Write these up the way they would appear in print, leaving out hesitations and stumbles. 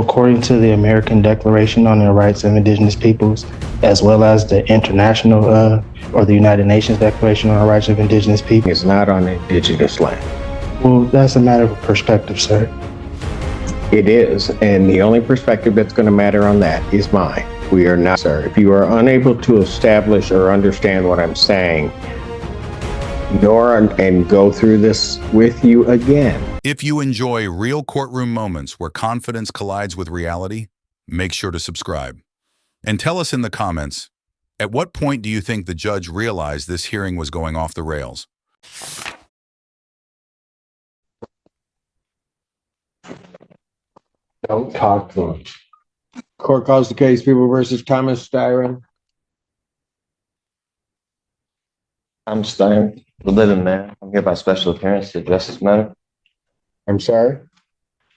According to the American Declaration on the Rights of Indigenous Peoples, as well as the international or the United Nations Declaration on the Rights of Indigenous People, It's not on indigenous land. well, that's a matter of perspective, sir. It is, and the only perspective that's going to matter on that is mine. We are not, sir. If you are unable to establish or understand what I'm saying, and go through this with you again. If you enjoy real courtroom moments where confidence collides with reality, make sure to subscribe. And tell us in the comments, at what point do you think the judge realized this hearing was going off the rails? Don't talk to him. Court calls the case, People versus Thomas Styron. I'm Styron, the living man. I'm here by special appearance to address this matter. I'm sorry?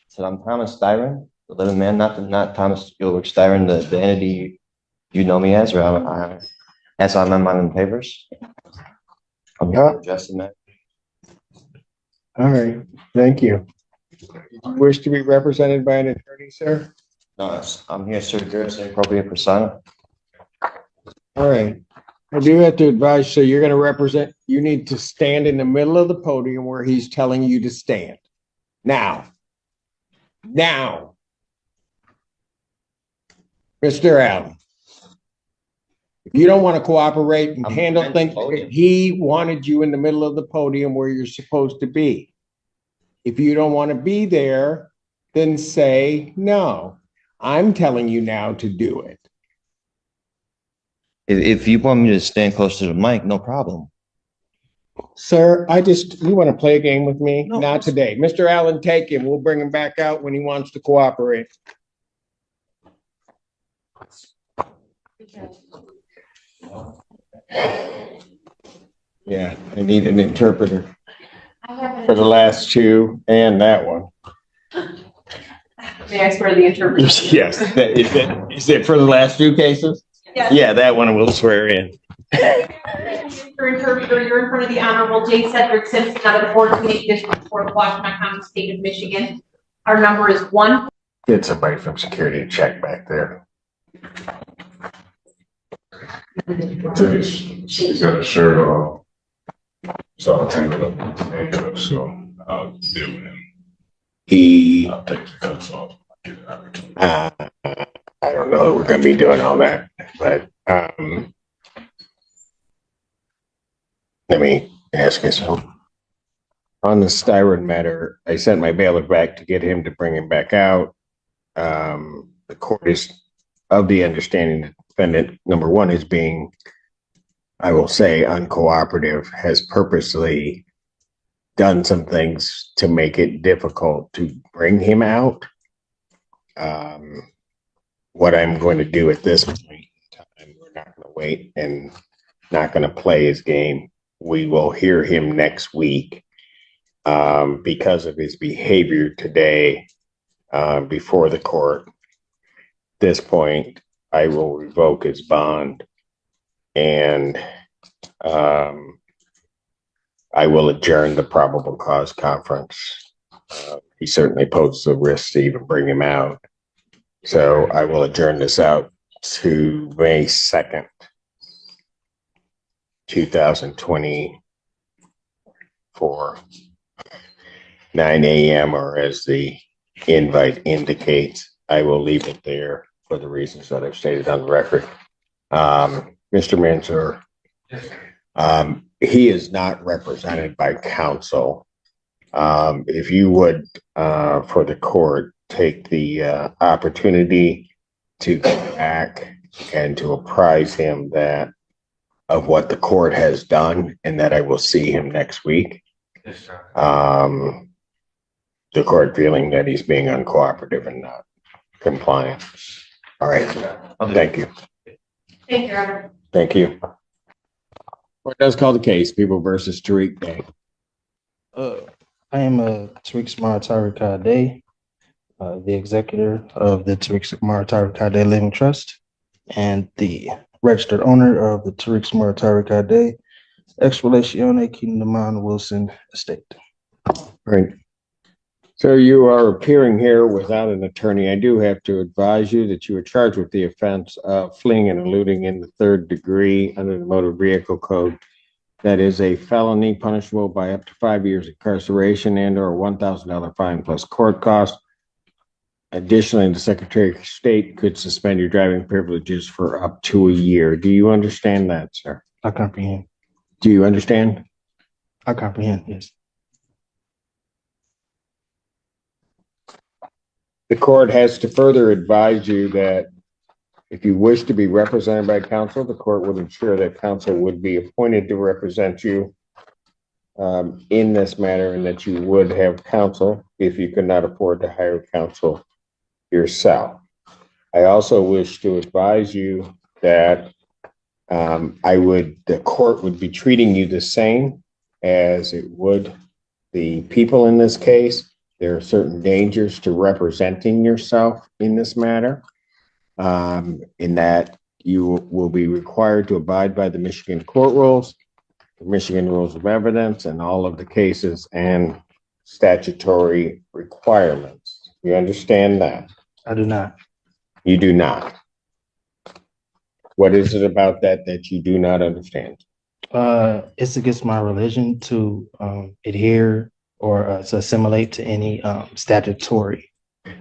So I'm Thomas Styron, the living man, not Thomas Ulrich Styron, the entity you know me as, or as I'm in my papers. I'm here to address the matter. All right, thank you. Wish to be represented by an attorney, sir? No, I'm here, sir, address the appropriate persona. All right. I do have to advise, so you're going to represent, you need to stand in the middle of the podium where he's telling you to stand. Now. Mr. Allen, if you don't want to cooperate and handle things, he wanted you in the middle of the podium where you're supposed to be. If you don't want to be there, then say no. I'm telling you now to do it. If you want me to stand close to the mic, no problem. Sir, you want to play a game with me? No. Not today. Mr. Allen, take him. We'll bring him back out when he wants to cooperate. Yeah, I need an interpreter for the last two and that one. May I swear the interpreter? Yes. Is it for the last two cases? Yes. Yeah, that one we'll swear in. Your interpreter, you're in front of the Honorable Judge Simpson out of the 14th District Court of Washington County, State of Michigan. Our number is 1. Get somebody from security to check back there. She's got a shirt on. So I'll take it up with the handcuffs, so I'll deal with him. I'll take the cuffs off. I don't know that we're going to be doing all that, but let me ask you something. On the Styron matter, I sent my bailiff back to get him to bring him back out. The court is of the understanding that defendant number one is being, I will say, uncooperative, has purposely done some things to make it difficult to bring him out. What I'm going to do at this point in time, we're not going to wait and not going to play his game. We will hear him next week because of his behavior today before the court. At this point, I will revoke his bond and I will adjourn the probable cause conference. He certainly poses a risk to even bring him out. So I will adjourn this out to May 2nd, 2024, 9 a.m. or as the invite indicates. I will leave it there for the reasons that I've stated on the record. Mr. Mansour, he is not represented by counsel. If you would, for the court, take the opportunity to go back and to apprise him of what the court has done and that I will see him next week. Yes, sir. The court feeling that he's being uncooperative and not compliant. All right. Thank you. Thank you, Your Honor. Thank you. Court does call the case, People versus Tariq Day. I am Tariq Samaratari the executor of the Tariq Samaratari Living Trust and the registered owner of the Tariq Samaratari Ex Relatione Kindaman Wilson Estate. Right. Sir, you are appearing here without an attorney. I do have to advise you that you are charged with the offense of fleeing and eluding in the 3rd degree under the Motor Vehicle Code. That is a felony punishable by up to 5 years incarceration and or $1,000 fine plus court costs. Additionally, the Secretary of State could suspend your driving privileges for up to a year. Do you understand that, sir? I comprehend. Do you understand? I comprehend, yes. The court has to further advise you that if you wish to be represented by counsel, the court would ensure that counsel would be appointed to represent you in this matter, and that you would have counsel if you could not afford to hire counsel yourself. I also wish to advise you that the court would be treating you the same as it would the people in this case. There are certain dangers to representing yourself in this matter, in that you will be required to abide by the Michigan court rules, the Michigan rules of evidence, and all of the cases and statutory requirements. You understand that? I do not. You do not. What is it about that that you do not understand? It's against my religion to adhere or to assimilate to any statutory.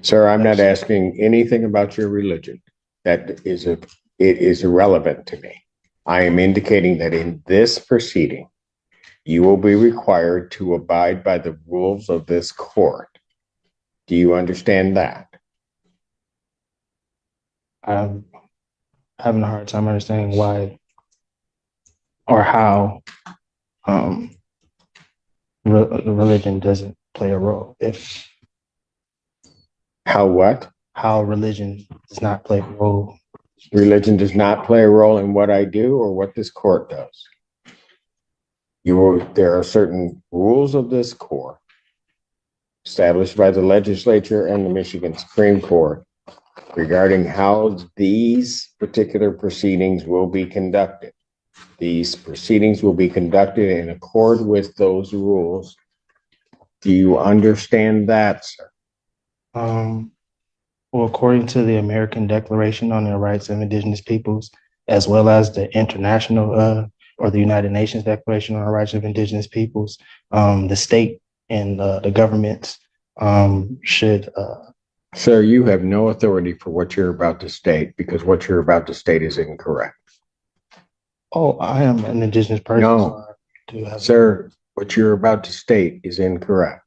Sir, I'm not asking anything about your religion. It is irrelevant to me. I am indicating that in this proceeding, you will be required to abide by the rules of this court. Do you understand that? I'm having a hard time understanding why or how religion doesn't play a role. If How what? how religion does not play a role. Religion does not play a role in what I do or what this court does. There are certain rules of this court established by the legislature and the Michigan Supreme Court regarding how these particular proceedings will be conducted. These proceedings will be conducted in accord with those rules. Do you understand that, sir? Well, according to the American Declaration on the Rights of Indigenous Peoples, as well as the international or the United Nations Declaration on the Rights of Indigenous Peoples, the state and the governments should. Sir, you have no authority for what you're about to state, because what you're about to state is incorrect. Oh, I am an Indigenous person. No, so I do have. sir, what you're about to state is incorrect.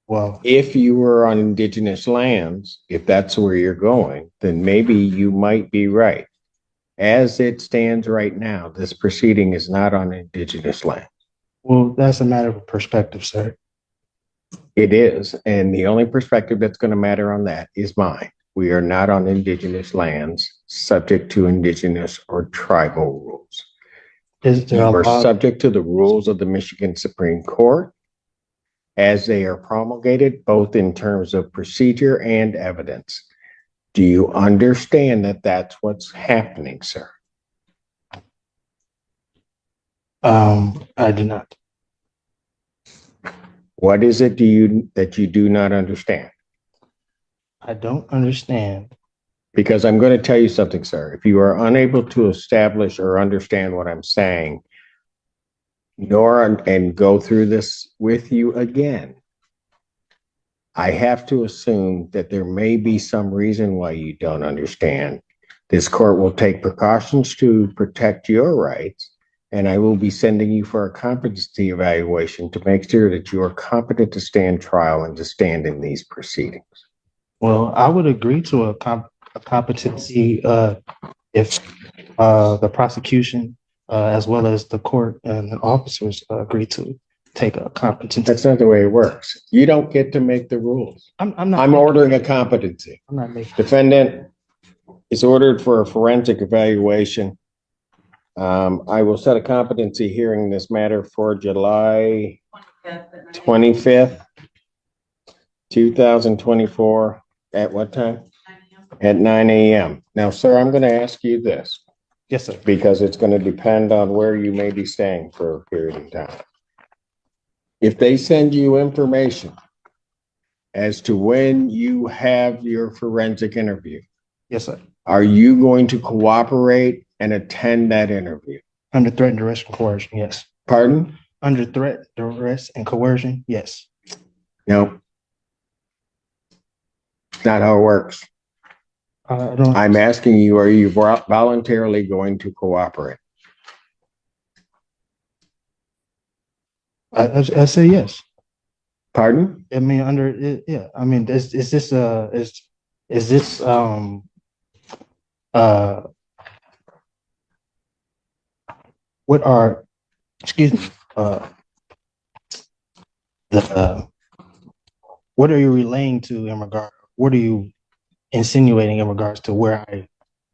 Well, If you were on indigenous lands, if that's where you're going, then maybe you might be right. As it stands right now, this proceeding is not on indigenous land. well, that's a matter of perspective, sir. It is, and the only perspective that's going to matter on that is mine. We are not on indigenous lands subject to indigenous or tribal rules. Is there a You are law? subject to the rules of the Michigan Supreme Court as they are promulgated, both in terms of procedure and evidence. Do you understand that that's what's happening, sir? I do not. What is it that you do not understand? I don't understand. Because I'm going to tell you something, sir. If you are unable to establish or understand what I'm saying, and go through this with you again, I have to assume that there may be some reason why you don't understand. This court will take precautions to protect your rights, and I will be sending you for a competency evaluation to make sure that you are competent to stand trial and to stand in these proceedings. Well, I would agree to a competency if the prosecution as well as the court and the officers agree to take a competency. That's not the way it works. You don't get to make the rules. I'm not. I'm ordering a competency. I'm not making. Defendant is ordered for a forensic evaluation. I will set a competency hearing in this matter for July 25th, 2024. At what time? At 9 a.m. Now, sir, I'm going to ask you this. Yes, sir. because it's going to depend on where you may be staying for a period of time. If they send you information as to when you have your forensic interview, Yes, sir. are you going to cooperate and attend that interview? Under threat, duress, and coercion, yes. Pardon? Under threat, duress, and coercion, yes. No. It's not how it works. I don't. I'm asking you, are you voluntarily going to cooperate? I say yes. Pardon? I mean, under it, yeah. I mean, is this what are, excuse me, what are you relaying to in regard? What are you insinuating in regards to where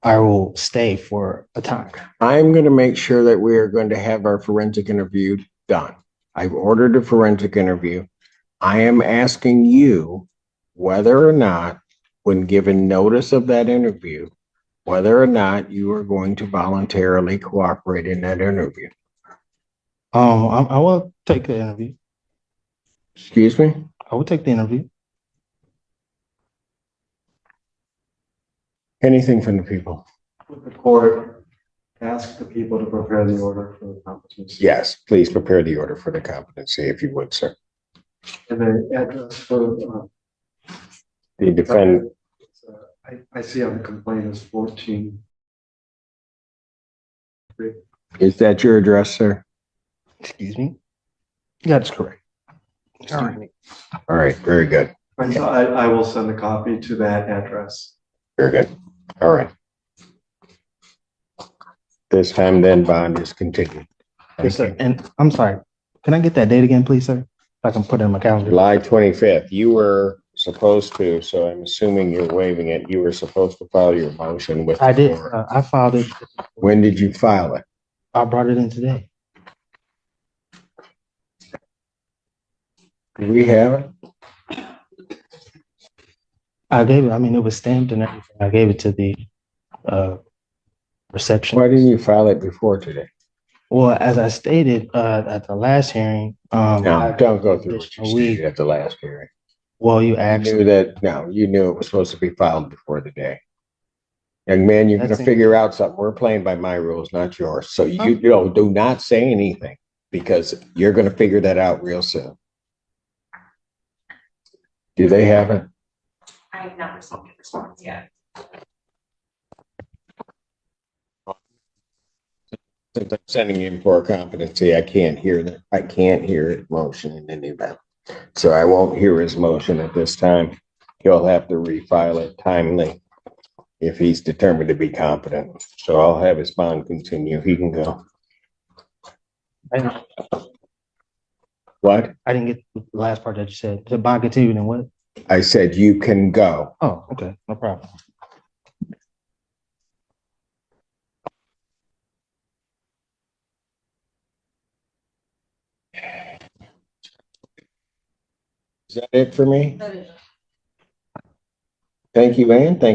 I will stay for a time? I'm going to make sure that we are going to have our forensic interview done. I've ordered a forensic interview. I am asking you whether or not, when given notice of that interview, whether or not you are going to voluntarily cooperate in that interview. I will take the interview. Excuse me? I will take the interview. Anything from the people? Would the court ask the people to prepare the order for the competency? Yes, please prepare the order for the competency if you would, sir. And the address for, The defendant, I see on the complaint is 14. is that your address, sir? Excuse me. That's correct. Excuse me. All right, very good. And so I will send a copy to that address. Very good. All right. This time then bond is continued. Yes, sir. And I'm sorry. Can I get that date again, please, sir? If I can put it in my calendar. July 25th, you were supposed to, so I'm assuming you're waiving it. You were supposed to file your motion with. I the did. court. I filed it. When did you file it? I brought it in today. Do we have it? I gave it. I mean, it was stamped and everything. I gave it to the reception. Why didn't you file it before today? Well, as I stated at the last hearing, No, don't go through what you additional week. stated at the last hearing. Well, you You asked. knew that, no, you knew it was supposed to be filed before the day. Young man, you're gonna That's it. figure out something. We're playing by my rules, not yours. So you know, do not say anything because you're gonna figure that out real soon. Do they have it? I have not received a response yet. Since I'm sending in for a competency, I can't hear that. I can't hear his motion in any event. So I won't hear his motion at this time. He'll have to refile it timely if he's determined to be competent. So I'll have his bond continue. He can go. What? I didn't get the last part that you said. The bond continued and what? I said you can go. Oh, okay. No problem. Is that it for me? Thank you, Ann. Thank